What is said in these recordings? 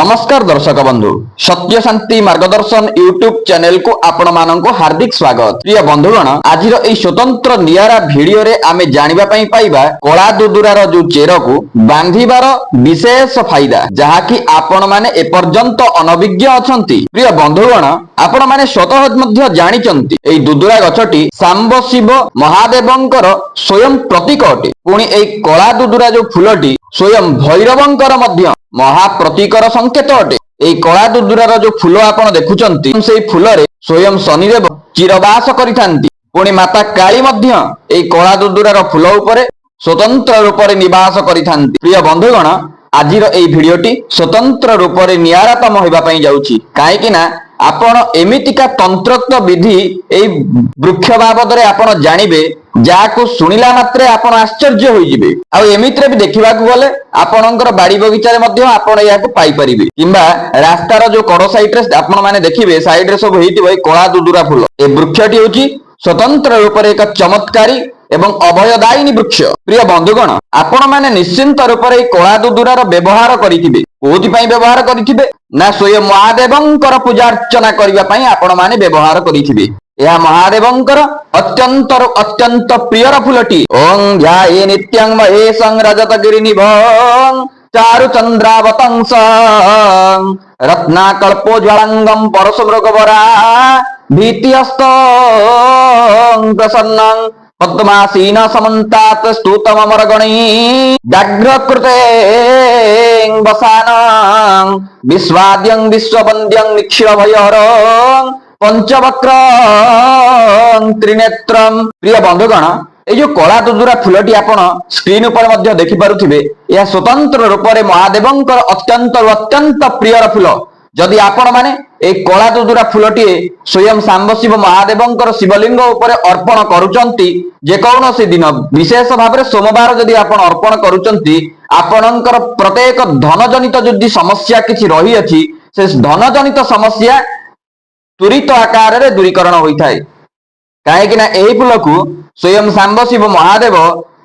नमस्कार दर्शक बंधु सत्य शांति मार्गदर्शन यूट्यूब चैनल को आपण माननको हार्दिक स्वागत। प्रिय बंधुगण आज स्वतंत्र नियारा भिडियो रे आमे जानिबा पई पाइबा कला दुदुरार जो चेर को बांधिबार विशेष फायदा जहाकी आपण माने एपर्यंत अनभिज्ञ अछंती। प्रिय बंधुगण आपण माने स्वतः मध्य जानिचंती एई दुदुरा गछटी सांब शिव महादेवंकर स्वयं प्रतीक अटे। पुणी एई कला दुदुरा जो फूलटी स्वयं भैरवंकर मध्य महाप्रतीकर संकेत अटे। एई कला दुदुरार जो फूल आपण देखुचंती सेई फूलरे स्वयं शनिदेव चिरवास करिथांती। पुणी माता काली मध्य एई कला दुदुरार फूल उपरे स्वतंत्र रूप से निवास करिथांती। प्रिय बंधुगण आजिर एई भिडियोटी स्वतंत्र रूप से नियारातम होइबा पई जाउची काहेकि ना आपण एमितिका तंत्रोक्त विधि एई वृक्ष बाबद रे आपण जानिबे जाको सुनिला मात्रे आपण आश्चर्य होई जिवे। आ एमित्रे भी देखिबा को गले आपणकर बाड़ी बगीचा रे मध्य आपण याको पाई परिबे किंबा रास्तार जो कड़ साइड रे आपण माने देखिबे साइड रे सब हेइतिबो ए कला दुदुरा फूल। ए वृक्षटी होची स्वतंत्र रूप से एक चमत्कारी एवं अभयदायिनी वृक्ष। प्रिय बंधुगण आपण माने निश्चिंत रूप से कला दुदुरार व्यवहार करिथिबे। कोथि पई व्यवहार करिथिबे ना स्वयं महादेवंकर पूजा अर्चना करिबा पई आपण माने व्यवहार करिथिबे। यह महादेवंकर अत्यंत अत्यंत प्रियर फूलटी। ओं ध्याये नित्यं महेशं रजतगिरिनिभं चारु चंद्रावतंसं रत्नाकल्पोज्वलंगं परशुमृगवरा भीतिहस्तं प्रसन्नं पद्मासीन समन्तात स्तुतमरगणी व्याघ्रकृतें वसानं विश्वाद्यं विश्ववन्द्यं निक्षिलभयहरं पंचवक्रं त्रिनेत्रं। प्रिय बंधुगण ए जो कला दुदुरा फूलटी आपण स्क्रीन पर मध्य देखि पारुथिबे यह स्वतंत्र रूप से महादेवंकर अत्यंत अत्यंत प्रियर फूल। जदि आपण माने ए कला दुदुरा फूलटी स्वयं सांब शिव महादेवंकर शिवलिंग उपरे अर्पण करूचंती जे कौनसी दिन विशेष भाव में सोमवार जदि आपण अर्पण करूचंती आपणकर प्रत्येक धनजनित जदि समस्या किछि रही अछि से धनजनित समस्या त्वरित आकार रे दूरीकरण होता है। कहीं यही फूल को स्वयं सांब शिव महादेव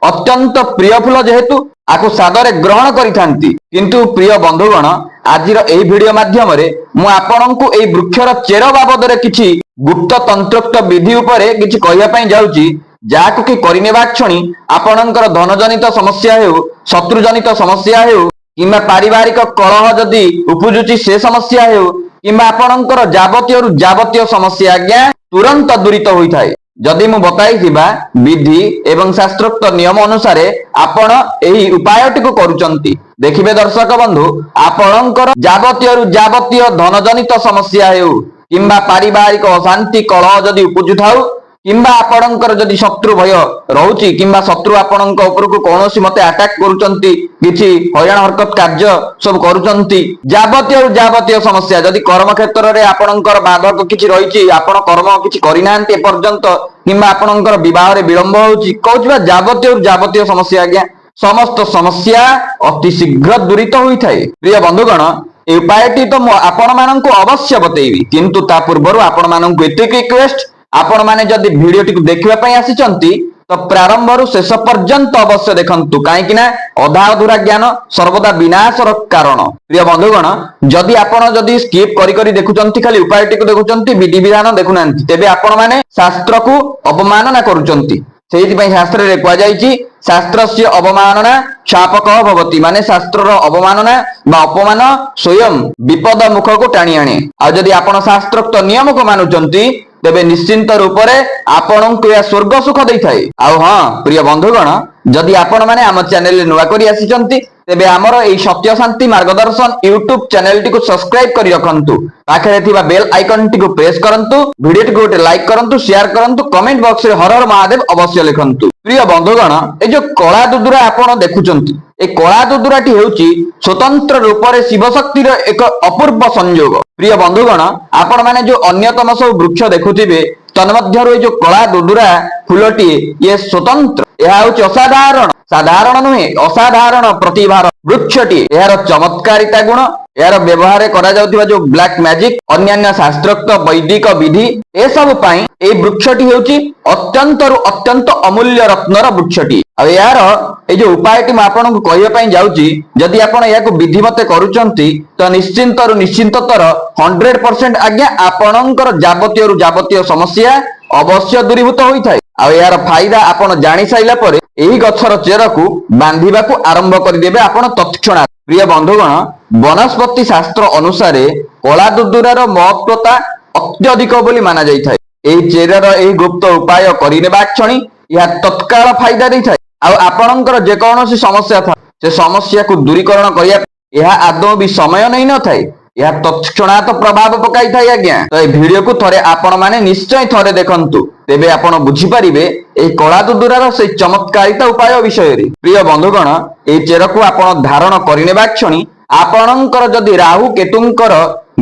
अत्यंत प्रिय फूल जेहेतु आपको सादरे ग्रहण करिथांती। किंतु प्रिय बंधुगण आजिर एही वीडियो माध्यम रे मु आपनकु एही वृक्षर चेर बाबद रे किछि गुप्त तंत्रोक्त विधि उपरे किछि कहिया पई जाउची जाको कि करिनेबा क्षणी आपनकर धनजनित समस्या हेउ शत्रुजनित समस्या हेउ किंबा पारिवारिक कलह जदि उपजुची से समस्या हेउ किंबा आपनकर जावतीय समस्या आज्ञा तुरंत दूरित होता है। जदि मु बताइथिबा विधि एवं शास्त्रोक्त नियम अनुसार आपण एही उपायटी को करूचंती देखिबे दर्शक बंधु आपणकर जावतीय धनजनित समस्या हेउ किंबा पारिवारिक अशांति कलह जदि उपजुथाउ किंबा आपणकर जदि शत्रु भय रहुची किंबा शत्रु आपणक उपरको कोनोसी मते अटैक करूचंती किछि हयराण हरकत कार्य सब करूचंती जावतीय समस्या जदि कर्म क्षेत्र रे आपणकर बाधक किछि रहिची आपण कर्म किछि करिनांती ए पर्यंत किंबा आपणकर विवाह रे विलंब होउची कहउछबा जावतीय समस्या आज्ञा समस्त समस्या अति शीघ्र दूरित होइथाय। प्रिय बंधुगण ए उपायटी तो आपण माननकु अवश्य बतेइबी किंतु ता पूर्वरु आपण माननकु एतिक रिक्वेस्ट आपण माने जदि वीडियोटी को देखिबा पई आसीचंती तो प्रारंभ रु शेष पर्यंत अवश्य देखंतु काहेकि ना अधा अधूरा ज्ञान सर्वदा विनाशर कारण। प्रिय बंधुगण जदि आपण जदि स्किप करी देखुचंती खाली उपायटी को देखुचंती विधि विधान देखुनांती तेबे आपण माने शास्त्र को अपमानना करूचंती। सेहि पई शास्त्र रे कुआ जाईची शास्त्रस्य अवमानना शापकः भवति माने शास्त्रर अवमानना बा अपमान स्वयं विपद मुख को टाणी आणे। आ जदि आपण शास्त्रोक्त नियम को मानुचंती तेबे निश्चिंत रूप से आपणको या स्वर्ग सुख देइथाय। आ हां प्रिय बंधुगण जदि आपण माने हम चैनल नुआ करी आसीचंती तेबे हमर एई सत्य शांति मार्गदर्शन यूट्यूब चैनल टी को सब्सक्राइब करी रखंतु पाखरे थिबा बेल आइकन टी को प्रेस करंतु वीडियो टी को गोटे लाइक करंतु शेयर करंतु कमेंट बॉक्स रे हर हर महादेव अवश्य लिखंतु। प्रिय बंधुगण ए जो कला दुदुरा आपण देखुचंती ए कला दुदुराटी हेउची स्वतंत्र रूप से शिव शक्तिर एक अपूर्व संयोग। प्रिय बंधुगण आपण माने जो अन्यतम सब वृक्ष देखुथिबे तन्मध्यरु ए जो कला दुदुरा ଫୁଲଟିଏ ଇଏ ସ୍ୱତନ୍ତ୍ର, ଏହା ହେଉଛି ଅସାଧାରଣ, ସାଧାରଣ ନୁହେଁ ଅସାଧାରଣ ପ୍ରତିଭାର ବୃକ୍ଷଟିଏ। ଏହାର ଚମତ୍କାରିତା ଗୁଣ, ଏହାର ବ୍ୟବହାର କରାଯାଉଥିବା ଯୋଉ ବ୍ଲାକ୍ ମ୍ୟାଜିକ, ଅନ୍ୟାନ୍ୟ ଶାସ୍ତ୍ରୋକ୍ତ ବୈଦିକ ବିଧି, ଏସବୁ ପାଇଁ এই ବୃକ୍ଷଟି ହେଉଛି ଅତ୍ୟନ୍ତରୁ ଅତ୍ୟନ୍ତ ଅମୂଲ୍ୟ ରତ୍ନର ବୃକ୍ଷଟି। ଆଉ ଏହାର ଏଇ ଯୋଉ ଉପାୟଟି ମୁଁ ଆପଣଙ୍କୁ କହିବା ପାଇଁ ଯାଉଛି, ଯଦି ଆପଣ ଏହାକୁ ବିଧିମତେ କରୁଛନ୍ତି ତ ନିଶ୍ଚିନ୍ତରୁ ନିଶ୍ଚିନ୍ତତର 100% ଆଜ୍ଞା ଆପଣଙ୍କର ଯାବତୀୟରୁ ଯାବତୀୟ ସମସ୍ୟା ଅବଶ୍ୟ ଦୂରୀଭୂତ ହୋଇଥାଏ। ଆଉ ଏହାର ଫାଇଦା ଆପଣ ଜାଣି ସାରିଲା ପରେ ଏହି ଗଛର ଚେରକୁ ବାନ୍ଧିବାକୁ ଆରମ୍ଭ କରିଦେବେ ଆପଣ ତତ୍କ୍ଷଣାତ୍। ପ୍ରିୟ ବନ୍ଧୁଗଣ, ବନସ୍ପତି ଶାସ୍ତ୍ର ଅନୁସାରେ କଳା ଦୁଦୁରାର ମହତ୍ତ୍ୱତା ଅତ୍ୟଧିକ ବୋଲି ମାନା ଯାଇଥାଏ। ଏହି ଚେରର ଏହି ଗୁପ୍ତ ଉପାୟ କରିନେବା କ୍ଷଣି ଏହା ତତ୍କାଳ ଫାଇଦା ଦେଇଥାଏ। ଆଉ ଆପଣଙ୍କର ଯେକୌଣସି ସମସ୍ୟା ଥାଏ ସେ ସମସ୍ୟାକୁ ଦୂରୀକରଣ କରିବା ଏହା ଆଦୌ ବି ସମୟ ନେଇନଥାଏ, ଏହା ତତ୍କ୍ଷଣାତ ପ୍ରଭାବ ପକାଇଥାଏ ଆଜ୍ଞା। ତ এই ଭିଡିଓକୁ ଥରେ ଆପଣମାନେ ନିଶ୍ଚୟ ଥରେ ଦେଖନ୍ତୁ, ତେବେ ଆପଣ ବୁଝିପାରିବେ এই କଳା ଦୁଦୁରାର ସେଇ ଚମତ୍କାରିତା ଉପାୟ ବିଷୟରେ। ପ୍ରିୟ ବନ୍ଧୁଗଣ, এই ଚେରକୁ ଆପଣ ଧାରଣ କରିନେବା କ୍ଷଣି ଆପଣଙ୍କର ଯଦି ରାହୁ କେତୁଙ୍କର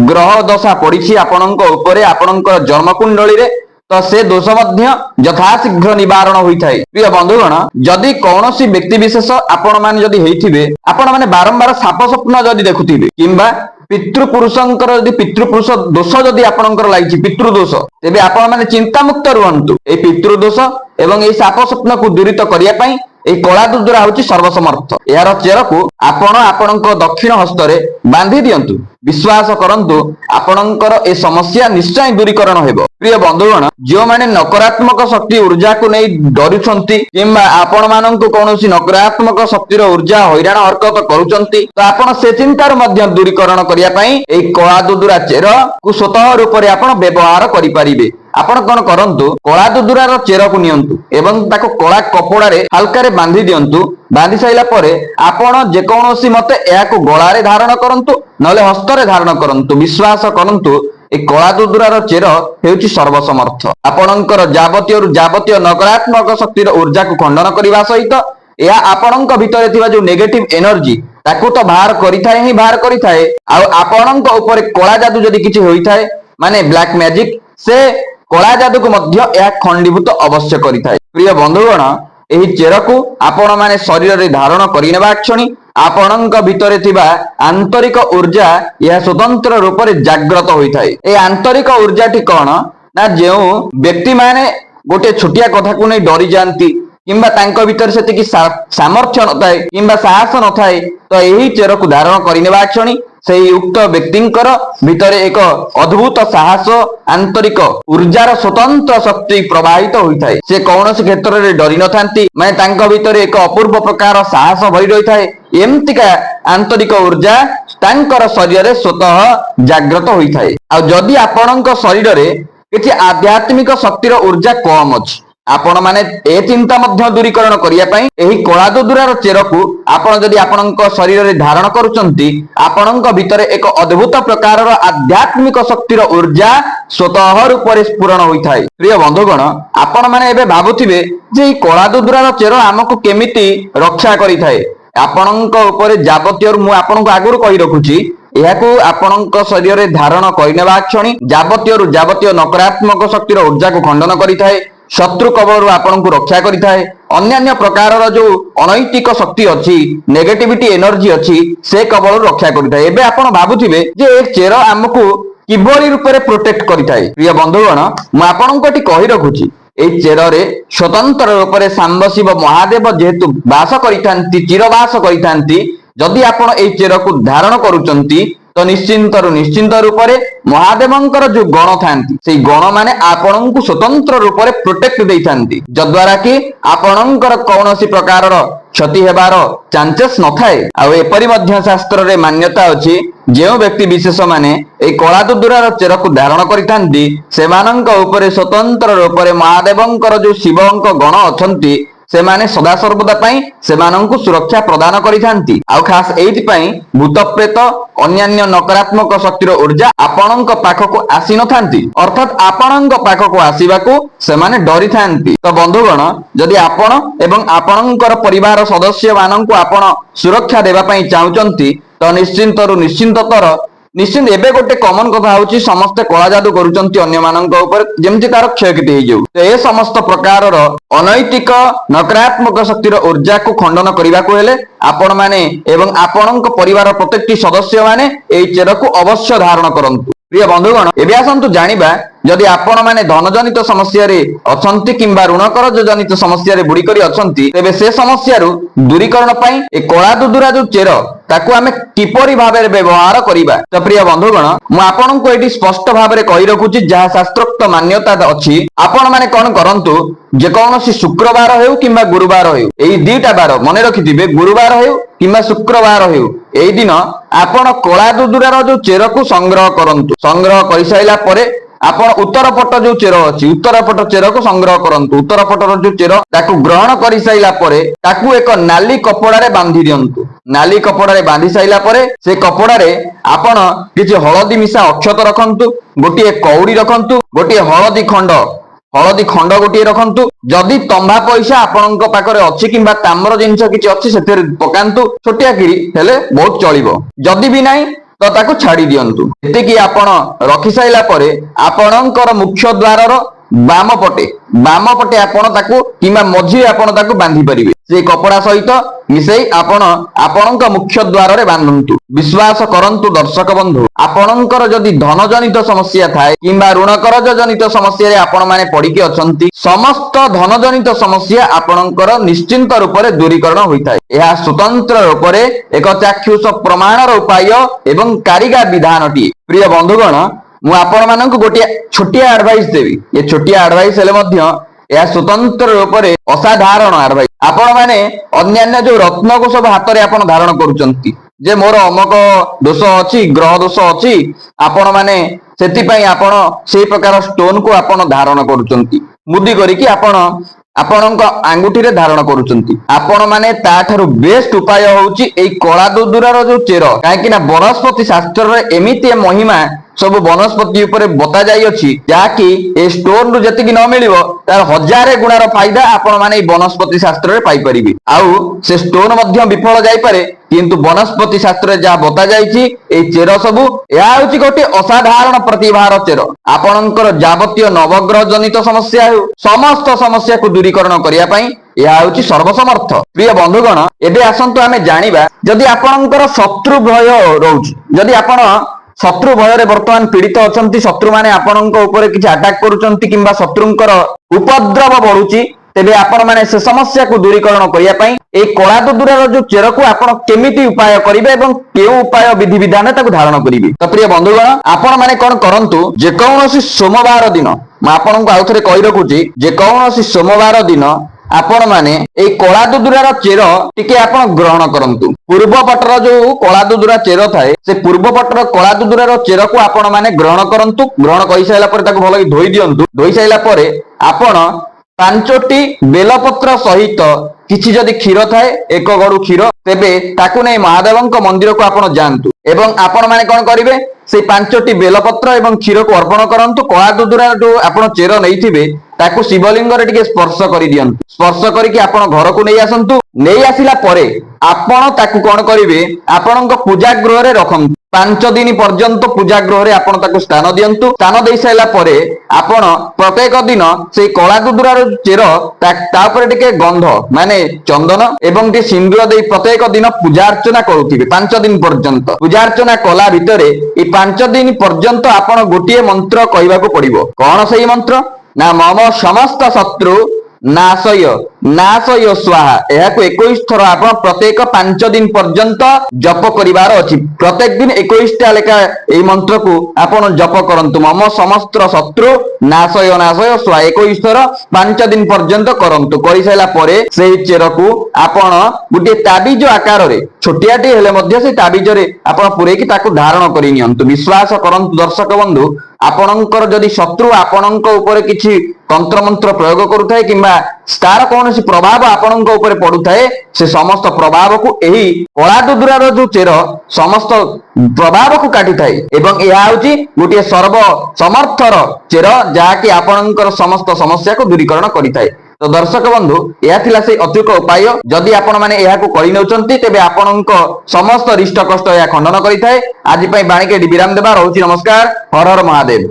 ଗ୍ରହ ଦଶା ପଡିଛି ଆପଣଙ୍କ ଉପରେ, ଆପଣଙ୍କର ଜନ୍ମକୁଣ୍ଡଳୀରେ, ତ ସେ ଦୋଷ ମଧ୍ୟ ଯଥାଶୀଘ୍ର ନିବାରଣ ହୋଇଥାଏ। ପ୍ରିୟ ବନ୍ଧୁଗଣ, ଯଦି କୌଣସି ବ୍ୟକ୍ତି ବିଶେଷ ଆପଣମାନେ ଯଦି ହେଇଥିବେ, ଆପଣମାନେ ବାରମ୍ବାର ସାପ ସ୍ୱପ୍ନ ଯଦି ଦେଖୁଥିବେ କିମ୍ବା ପିତୃପୁରୁଷଙ୍କର ଯଦି ପିତୃପୁରୁଷ ଦୋଷ ଯଦି ଆପଣଙ୍କର ଲାଗିଛି, ପିତୃଦୋଷ, ତେବେ ଆପଣମାନେ ଚିନ୍ତାମୁକ୍ତ ରୁହନ୍ତୁ। এই ପିତୃଦୋଷ ଏବଂ এই ସାପ ସ୍ୱପ୍ନକୁ ଦୂରିତ କରିବା ପାଇଁ এই କଳା ଦୁଦୁରା ହେଉଛି ସର୍ବସମର୍ଥ। ଏହାର ଚେରକୁ ଆପଣ ଆପଣଙ୍କ ଦକ୍ଷିଣ ହସ୍ତରେ ବାନ୍ଧି ଦିଅନ୍ତୁ, ବିଶ୍ୱାସ କରନ୍ତୁ ଆପଣଙ୍କର ଏ ସମସ୍ୟା ନିଶ୍ଚୟ ଦୂରୀକରଣ ହେବ। ପ୍ରିୟ ବନ୍ଧୁଗଣ, ଯେଉଁମାନେ ନକାରାତ୍ମକ ଶକ୍ତି ଉର୍ଜାକୁ ନେଇ ଡରୁଛନ୍ତି କିମ୍ବା ଆପଣମାନଙ୍କୁ କୌଣସି ନକାରାତ୍ମକ ଶକ୍ତିର ଉର୍ଜା ହଇରାଣ ହରକତ କରୁଛନ୍ତି, ତ ଆପଣ ସେ ଚିନ୍ତାରୁ ମଧ୍ୟ ଦୂରୀକରଣ କରିବା ପାଇଁ এই କଳା ଦୁଦୁରା ଚେରକୁ ସ୍ୱତଃ ରୂପରେ ଆପଣ ବ୍ୟବହାର କରିପାରିବେ। ଆପଣ କଣ କରନ୍ତୁ, କଳା ଦୁଦୁରାର ଚେରକୁ ନିଅନ୍ତୁ ଏବଂ ତାକୁ କଳା କପଡାରେ ହାଲକାରେ ବାନ୍ଧି ଦିଅନ୍ତୁ। ବାନ୍ଧି ସାରିଲା ପରେ ଆପଣ ଯେକୌଣସି ମତେ ଏହାକୁ ଗଳାରେ ଧାରଣ କରନ୍ତୁ, ନହେଲେ ହସ୍ତରେ ଧାରଣ କରନ୍ତୁ। ବିଶ୍ୱାସ କରନ୍ତୁ এই କଳା ଦୁଦୁରାର ଚେର ହେଉଛି ସର୍ବସମର୍ଥ। ଆପଣଙ୍କର ଯାବତୀୟରୁ ଯାବତୀୟ ନକାରାତ୍ମକ ଶକ୍ତିର ଉର୍ଜାକୁ ଖଣ୍ଡନ କରିବା ସହିତ ଏହା ଆପଣଙ୍କ ଭିତରେ ଥିବା ଯୋଉ ନେଗେଟିଭ ଏନର୍ଜି ତାକୁ ତ ବାହାର କରିଥାଏ ହିଁ ବାହାର କରିଥାଏ, ଆଉ ଆପଣଙ୍କ ଉପରେ କଳା ଯାଦୁ ଯଦି କିଛି ହୋଇଥାଏ ମାନେ ବ୍ଲାକ୍ ମ୍ୟାଜିକ, ସେ କଳା ଯାଦୁକୁ ମଧ୍ୟ ଏହା ଖଣ୍ଡୀଭୂତ ଅବଶ୍ୟ କରିଥାଏ। ପ୍ରିୟ ବନ୍ଧୁଗଣ, ଏହି ଚେରକୁ ଆପଣମାନେ ଶରୀରରେ ଧାରଣ କରିନେବା କ୍ଷଣି ଆପଣଙ୍କ ଭିତରେ ଥିବା ଆନ୍ତରିକ ଉର୍ଜା ଏହା ସ୍ୱତନ୍ତ୍ର ରୂପରେ ଜାଗ୍ରତ ହୋଇଥାଏ। এই ଆନ୍ତରିକ ଉର୍ଜାଟି କଣ ନା, ଯେଉଁ ବ୍ୟକ୍ତିମାନେ ଗୋଟେ ଛୋଟିଆ କଥାକୁ ନେଇ ଡରି ଯାଆନ୍ତି କିମ୍ବା ତାଙ୍କ ଭିତରେ ସେତିକି ସାମର୍ଥ୍ୟ ନଥାଏ କିମ୍ବା ସାହସ ନଥାଏ, ତ ଏହି ଚେରକୁ ଧାରଣ କରିନେବା କ୍ଷଣି ସେହି ଉକ୍ତ ବ୍ୟକ୍ତିଙ୍କର ଭିତରେ ଏକ ଅଦ୍ଭୁତ ସାହସ, ଆନ୍ତରିକ ଉର୍ଜାର ସ୍ୱତନ୍ତ୍ର ଶକ୍ତି ପ୍ରବାହିତ ହୋଇଥାଏ। ସେ କୌଣସି କ୍ଷେତ୍ରରେ ଡରି ନଥାନ୍ତି, ମାନେ ତାଙ୍କ ଭିତରେ ଏକ ଅପୂର୍ବ ପ୍ରକାର ସାହସ ଭରି ରହିଥାଏ। ଏମିତିକା ଆନ୍ତରିକ ଉର୍ଜା ତାଙ୍କର ଶରୀରରେ ସ୍ୱତଃ ଜାଗ୍ରତ ହୋଇଥାଏ। ଆଉ ଯଦି ଆପଣଙ୍କ ଶରୀରରେ କିଛି ଆଧ୍ୟାତ୍ମିକ ଶକ୍ତିର ଉର୍ଜା କମ ଅଛି, ଆପଣ ମାନେ ଏ ଚିନ୍ତା ମଧ୍ୟ ଦୂରୀକରଣ କରିବା ପାଇଁ ଏହି କଳା ଦୁଦୁରାର ଚେରକୁ ଆପଣ ଯଦି ଆପଣଙ୍କ ଶରୀରରେ ଧାରଣ କରୁଛନ୍ତି, ଆପଣଙ୍କ ଭିତରେ ଏକ ଅଦ୍ଭୁତ ପ୍ରକାରର ଆଧ୍ୟାତ୍ମିକ ଶକ୍ତିର ଉର୍ଜା ସ୍ୱତଃ ରୂପରେ ସ୍ଫୁରଣ ହୋଇଥାଏ। ପ୍ରିୟ ବନ୍ଧୁଗଣ, ଆପଣ ମାନେ ଏବେ ଭାବୁଥିବେ ଯେ ଏହି କଳା ଦୁଦୁରାର ଚେର ଆମକୁ କେମିତି ରକ୍ଷା କରିଥାଏ। ଆପଣଙ୍କ ଉପରେ ଯାବତୀୟରୁ ମୁଁ ଆପଣଙ୍କୁ ଆଗରୁ କହି ରଖୁଛି, ଏହାକୁ ଆପଣଙ୍କ ଶରୀରରେ ଧାରଣ କରିନେବା କ୍ଷଣି ଯାବତୀୟରୁ ଯାବତୀୟ ନକାରାତ୍ମକ ଶକ୍ତିର ଉର୍ଜାକୁ ଖଣ୍ଡନ କରିଥାଏ, ଶତ୍ରୁ କବଳରୁ ଆପଣଙ୍କୁ ରକ୍ଷା କରିଥାଏ, ଅନ୍ୟାନ୍ୟ ପ୍ରକାରର ଯୋଉ ଅନୈତିକ ଶକ୍ତି ଅଛି, ନେଗେଟିଭିଟି ଏନର୍ଜି ଅଛି, ସେ କବଳରୁ ରକ୍ଷା କରିଥାଏ। ଏବେ ଆପଣ ଭାବୁଥିବେ ଯେ ଏ ଚେର ଆମକୁ କିଭଳି ରୂପରେ ପ୍ରୋଟେକ୍ଟ କରିଥାଏ। ପ୍ରିୟ ବନ୍ଧୁଗଣ, ମୁଁ ଆପଣଙ୍କୁ ଏଠି କହି ରଖୁଛି, এই ଚେରରେ ସ୍ୱତନ୍ତ୍ର ରୂପରେ ଶାମ୍ବ ଶିବ ମହାଦେବ ଯେହେତୁ ବାସ କରିଥାନ୍ତି, ଚିରବାସ କରିଥାନ୍ତି, ଯଦି ଆପଣ এই ଚେରକୁ ଧାରଣ କରୁଛନ୍ତି ତ ନିଶ୍ଚିନ୍ତରୁ ନିଶ୍ଚିନ୍ତ ରୂପରେ ମହାଦେବଙ୍କର ଯୋଉ ଗଣ ଥାନ୍ତି, ସେଇ ଗଣ ମାନେ ଆପଣଙ୍କୁ ସ୍ୱତନ୍ତ୍ର ରୂପରେ ପ୍ରୋଟେକ୍ଟ ଦେଇଥାନ୍ତି, ଯଦ୍ୱାରା କି ଆପଣଙ୍କର କୌଣସି ପ୍ରକାରର କ୍ଷତି ହେବାର ଚାନ୍ସେସ୍ ନଥାଏ। ଆଉ ଏପରି ମଧ୍ୟ ଶାସ୍ତ୍ରରେ ମାନ୍ୟତା ଅଛି, ଯେଉଁ ବ୍ୟକ୍ତି ବିଶେଷ ମାନେ এই କଳା ଦୁଦୁରାର ଚେରକୁ ଧାରଣ କରିଥାନ୍ତି, ସେମାନଙ୍କ ଉପରେ ସ୍ୱତନ୍ତ୍ର ରୂପରେ ମହାଦେବଙ୍କର ଯୋଉ ଶିବଙ୍କ ଗଣ ଅଛନ୍ତି, ସେମାନେ ସଦାସର୍ବଦା ପାଇଁ ସେମାନଙ୍କୁ ସୁରକ୍ଷା ପ୍ରଦାନ କରିଥାନ୍ତି। ଆଉ ଖାସ ଏଇଥିପାଇଁ ଭୂତ ପ୍ରେତ ଅନ୍ୟାନ୍ୟ ନକାରାତ୍ମକ ଶକ୍ତିର ଉର୍ଜା ଆପଣଙ୍କ ପାଖକୁ ଆସିନଥାନ୍ତି, ଅର୍ଥାତ ଆପଣଙ୍କ ପାଖକୁ ଆସିବାକୁ ସେମାନେ ଡରିଥାନ୍ତି। ତ ବନ୍ଧୁଗଣ, ଯଦି ଆପଣ ଏବଂ ଆପଣଙ୍କର ପରିବାର ସଦସ୍ୟ ମାନଙ୍କୁ ଆପଣ ସୁରକ୍ଷା ଦେବା ପାଇଁ ଚାହୁଁଛନ୍ତି, ତ ନିଶ୍ଚିନ୍ତରୁ ନିଶ୍ଚିନ୍ତତର निश्चित एबे गोटे कॉमन कथा होची समस्त कला जादू करूचंती अन्य मानक ऊपर जेमति तार क्षयक्षति हो जाऊ तो ए समस्त प्रकार अनैतिक नकारात्मक शक्तिर ऊर्जा को खंडन करने को हेले आपण माने एवं आपणक परिवार प्रत्येक सदस्य माने एई चेर को अवश्य धारण करंतु। प्रिय बंधुगण एबे आसंतु जानिबा जदि आपण माने धन जनित समस्या रे अछंती किंबा ऋण कर्ज जनित समस्या रे बुडी करी अछंती तेबे से समस्या रु दूरीकरण पई ए कळा दुदुरा जो चेर ताकू आमे किपरि भाबरे व्यवहार करिबा। तो प्रिय बंधुगण मु आपन को एटी स्पष्ट भाबरे कहि रखुची जहा शास्त्रोक्त मान्यता अछि आपण माने कोन करंतु जे कोनोसी शुक्रवार हेउ किंबा गुरुवार हेउ एई दीटा बार मने रखिथिबे गुरुवार हेउ किंबा शुक्रवार हेउ एई दिन आपण कळा दुदुरा जो चेर को संग्रह करंतु। संग्रह करि साइला परे आपण उत्तर पट जो चेर अछि उत्तर पट चेर को संग्रह करंतु। उत्तर पटर जो चेर ताकू ग्रहण करि साइला परे ताकू एक नाली कपड़ा रे बांधी दियंतु। नाली कपड़ा रे बांधी साइला परे से कपड़ा रे आपण किछि हळदी मिसा अक्षत रखंतु, गोटिए कौड़ी रखंतु, गोटिए हळदी खंड गोटिए रखंतु। जदि तंबा पैसा आपणक पाखरे अछि किंबा ताम्र जिंस किछि अछि सेते पकांतु छोटिया किरी हेले बहुत चलिबो। जदि भी नाही तो ताकू छाड़ी दियंतु। एतिकी आपण रखि साइला परे आपणकर मुख्य द्वार रो बाम पटे आपण ताकू किंबा मझी आपण ताकू बांधी परिबे। से कपड़ा सहित मिसई आपण आपणक मुख्य द्वार रे बांधंतु। विश्वास करंतु दर्शक बंधु आपणकर जदि धन जनित समस्या थाए किंबा ऋण कर्ज जनित समस्या रे आपण माने पडिके अछंती समस्त धन जनित समस्या आपणकर निश्चिंत रूप रे दूरीकरण होइताय। एहा स्वतंत्र रूप रे एक चाक्षुष प्रमाणर उपाय एवं कारिगा विधानटी। प्रिय बंधुगण मु आपण मानक गोटिया छोटिया एडवाइस देबी। ये छोटिया एडवाइस हेले मध्य यह स्वतंत्र रूप से असाधारण एडवाइस। आपण माने अन्यान्य जो रत्न को सब हाथ में आपण धारण करूचंती जे मोर अमक दोष अछि ग्रह दोष अछि आपण माने सेति पई आपण सेही प्रकार स्टोन को आपण धारण करूचंती मुदी करिकि आपण आपणक आंगुठी रे धारण करूचंती। आपण माने ताठारु बेस्ट उपाय होउची एई कळा दुदुरार जो चेर काहेकि ना वनस्पति शास्त्र रे एमिति महिमा सब वनस्पति ऊपर बता जाई अछि जाकि ए स्टोन रु जति कि न मिलिबो तार हजारे गुणार फायदा आपण माने वनस्पति शास्त्र रे पाई परिबे। आउ से स्टोन मध्य विफल जाई पारे किंतु वनस्पति शास्त्र रे जा बता जाईची ए चेर सबु या होची गोटे असाधारण प्रतिभार चेर। आपणकर जावतीय नवग्रह जनित समस्या हो समस्त समस्या को दूरीकरण करिया पई यह होची सर्वसमर्थ। प्रिय बंधुगण एबे आसंतु आमे जानिबा जदि आपणकर शत्रु भय रहउची जदि आपण शत्रु भय रे वर्तमान पीड़ित अछंती शत्रु माने आपणक ऊपर किछि अटैक करूचंती किंबा शत्रुंकर उपद्रव बढ़ुची तेबे आपण माने से समस्या को दूरीकरण करिया पई ए कळा दुदुरार जो चेर को आपण केमिति उपाय करिवे एवं केउ उपाय विधि विधान ताको धारण करिवे। तो प्रिय बंधुगण आपण माने कोन करंतु जे कौनसी सोमवार दिन म आपणक आउ थरे कहि रखुची जे कौनसी सोमवार दिन आपण माने ए कळा दुदुरार चेर टिके आपण ग्रहण करंतु। पूर्व पटर जो कळा दुदुरा चेर थाए से पूर्व पटर कळा दुदुरार चेर को आपण माने ग्रहण करंतु। ग्रहण करि साइला परे ताको भलि धोई दियंतु। धोई साइला परे आपण 5टी बेलपत्र सहित किछि जदि क्षीर थाए एक गड़ू क्षीर तेबे ताकू नै महादेवंक मंदिर को आपण जानतु एवं आपण माने कोन करिवे से 5टी बेलपत्र एवं क्षीर को अर्पण करंतु। कळा दुदुरा जो आपण चेर नैथिबे ताकू शिवलिंग रे टिके स्पर्श करि दियंतु। स्पर्श करिकि आपण घर को नै आसंतु। नै आसिला परे आपण ताकू कोन करिवे आपणक पूजा गृह रे रखंतु। 5 दिन पर्यंत पूजा गृह रे आपण ताकू स्थान दियंतु। स्थान देई साइला परे आपण प्रत्येक दिन से कळा दुदुरार चेर ता ऊपर टिके गंध माने चंदन एवं टी सिंदूर देई प्रत्येक दिन पूजा अर्चना करूथिबे। 5 दिन पर्यंत पूजा अर्चना कला भितरे ए 5 दिन पर्यंत आपण गोटिए मंत्र कहिबाको पड़िबो। कोन सही मंत्र ना मम समस्त शत्रु नाशय नाशय स्वाहा एहाको 21 थर आपण प्रत्येक 5 दिन पर्यंत जप करिवार अछि। प्रत्येक दिन 21 टा लेखा एई मंत्र को आपण जप करंतु। मम समस्त शत्रु नाशय नाशय स्वाहा 21 थर 5 दिन पर्यंत करंतु। करि साइला परे सेही चेर को आपण गुटे ताबीज आकार रे छोटियाटी हेले मध्य से ताबीज रे आपण पुरे की ताकू धारण करि नियंतु। विश्वास करंतु दर्शक बंधु आपणकर जदि शत्रु आपणक ऊपर किछि तंत्र मंत्र प्रयोग करूथाय किंबा स्टार कौनसी प्रभाव आपणक ऊपर पडुथाय से समस्त प्रभाव को एही कळा दुदुरार जो चेर समस्त प्रभाव को काटी थाए एवं एहा होची गोटे सर्व समर्थर चेर जाकी आपणकर समस्त समस्या को दूरीकरण करिथाय। तो दर्शक बंधु यह थिला से अत्युक उपाय जदि आपण माने एहाकु करि नउचंती तेबे आपणक समस्त रिष्ट कष्ट या खंडन करिथाय। आज पई बाणी के विराम देबा रहउची। नमस्कार। हर हर महादेव।